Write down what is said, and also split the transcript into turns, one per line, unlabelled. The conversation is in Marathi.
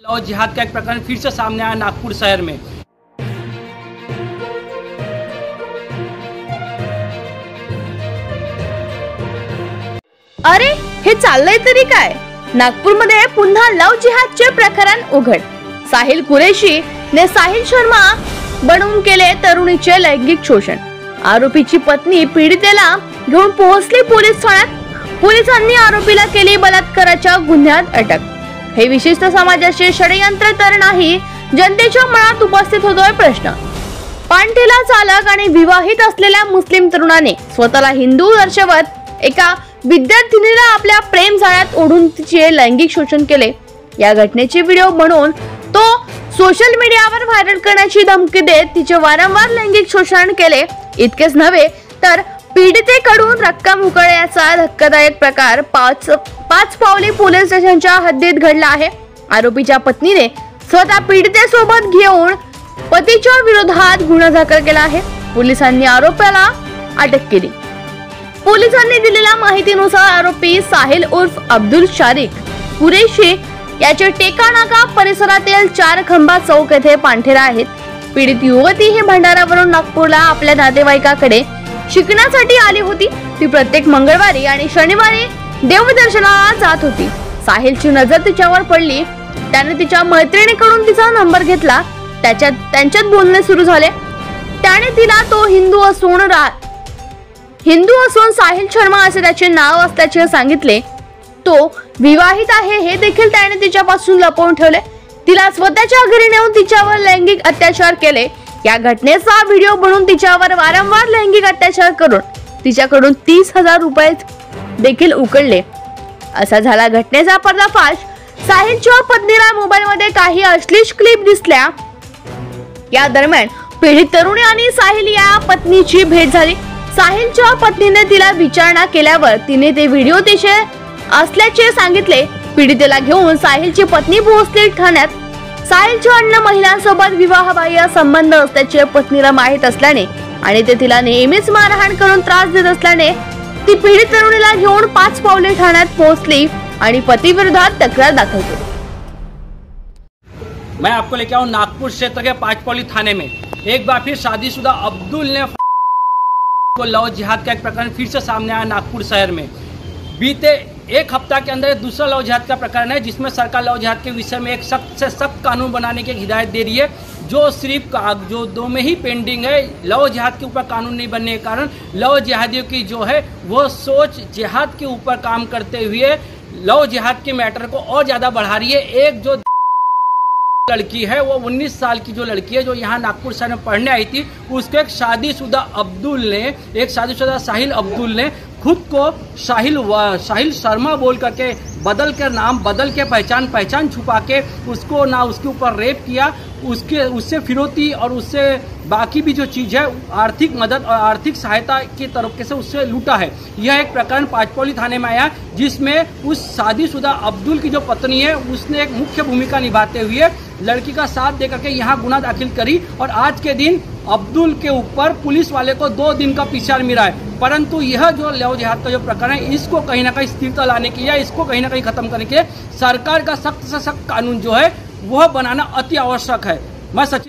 लव जिहाद का एक प्रकरण फिर से सामने आया नागपुर शहर में।
अरे हे चाललंय तरी काय? नागपूरमध्ये पुन्हा लव जिहादचे प्रकरण उघड। साहिल कुरेशी ने साहिल शर्मा बनवून केले तरुणीचे लैंगिक शोषण। आरोपीची पत्नी पीडितेला घेऊन पोहोचली पोलीस ठाण्यात। पोलिसांनी आरोपीला केली बलात्काराच्या गुन्ह्यात अटक। हे विशिष्ट समाजाचे षडयंत्र तर नाही, जनतेच्या मनात उपस्थित होतोय प्रश्न। पानठेला चालक आणि विवाहित असलेल्या मुस्लिम तरुणाने स्वतःला हिंदू दर्शवत एका विद्यार्थिनीला आपल्या प्रेम जाळ्यात ओढून तिचे लैंगिक शोषण केले। या घटनेचे व्हिडिओ बनवून तो सोशल मीडियावर व्हायरल करण्याची धमकी देत तिचे वारंवार लैंगिक शोषण केले। इतकेच नव्हे तर पीडितेकडून रक्कम उकळण्याचा धक्कादायक प्रकार पाच पावली पोलीस स्टेशनच्या हद्दीत घडला आहे। आरोपीच्या पत्नीने स्वतः पीडितेसोबत घेऊन पतीच्या विरोधात गुन्हा दाखल केला आहे। पोलिसांनी आरोपीला अटक केली। पोलिसांनी दिलेल्या माहितीनुसार आरोपी साहिल उर्फ अब्दुल शारिक कुरेशी याचे टेकानाका परिसरातील 4 खंबा चौक येथे पानठेला आहेत। पीडित युवती ही भंडारावरून नागपूरला आपल्या नातेवाईकाकडे शिकण्यासाठी आली होती। ती प्रत्येक मंगळवारी आणि शनिवारी देवदर्शनाला जात होती। साहिलची नजर तिच्यावर पडली। त्याने तिच्या मैत्रिणीकडून तिचा नंबर घेतला। त्यांच्यात बोलणे सुरू झाले। त्याने तिला तो हिंदू असून साहिल शर्मा असे त्याचे नाव असल्याचे सांगितले। तो विवाहित आहे हे देखील त्याने तिच्यापासून लपवून ठेवले। तिला स्वतःच्या घरी नेऊन तिच्यावर लैंगिक अत्याचार केले। या घटनेचा व्हिडिओ बनवून तिच्यावर वारंवार लैंगिक अत्याचार करून तिच्याकडून 30,000 रुपये देखील उकळले। असा झाला घटनेचा पर्दाफाश। साहिलच्या पत्नीला मोबाईलमध्ये काही अश्लील क्लिप दिसल्या। या दरम्यान पीडित तरुणी आणि साहिल या पत्नीची भेट झाली। साहिलच्या पत्नीने तिला विचारणा केल्यावर तिने ते व्हिडिओ तिचे असल्याचे सांगितले। पीडितेला घेऊन साहिलची पत्नी पोहोचली ठाण्यात। साहिलच्या अन्य महिलांसोबत विवाहबाह्य संबंध असल्याचे पत्नीला माहित असल्याने आणि ते तिला नेहमीच मारहाण करून त्रास देत असल्याने ती पीडित तरुणीला घेऊन 5 पावले ठाण्यात पोहोचली आणि पती विरोधात तक्रार दाखल केली।
मैं आपको लेके आऊं नागपुर क्षेत्र के 5 पावली थाने में। एक बार फिर शादीशुदा अब्दुल ने को लव जिहाद का एक प्रकरण फिर से सामने आया नागपुर शहर में। बीते एक हफ्ता के अंदर दूसरा लव जिहाद का प्रकरण है, जिसमें सरकार लव जिहाद के विषय में एक सख्त से सख्त कानून बनाने की हिदायत दे रही है, जो सिर्फ जो 2 में ही पेंडिंग है। लव जिहाद के ऊपर कानून नहीं बनने के कारण लव जिहादियों की जो है वो सोच जिहाद के ऊपर काम करते हुए लव जिहाद के मैटर को और ज़्यादा बढ़ा रही है। एक जो लड़की है वो 19 साल की जो लड़की है जो यहाँ नागपुर शहर में पढ़ने आई थी, उसको एक शादीशुदा साहिल अब्दुल ने खुद को साहिल शर्मा बोल करके बदल कर नाम बदल के पहचान छुपा के उसको ना उसके ऊपर रेप किया, उससे फिरौती और उससे बाकी भी जो चीज़ है आर्थिक मदद और आर्थिक सहायता की तरफ से उससे लूटा है। यह एक प्रकरण 5 पावली थाने में आया, जिसमें उस शादीशुदा अब्दुल की जो पत्नी है उसने एक मुख्य भूमिका निभाते हुए लड़की का साथ देकर के यहाँ गुना दाखिल करी। और आज के दिन अब्दुल के ऊपर पुलिस वाले को 2 दिन का पीछा मिला है। परंतु यह जो लव जिहाद का जो प्रकरण है, इसको कहीं ना कहीं स्थिरता लाने के लिए, इसको कहीं ना कहीं खत्म करने के लिए सरकार का सख्त से सख्त कानून जो है वह बनाना अति आवश्यक है। मैं सचिन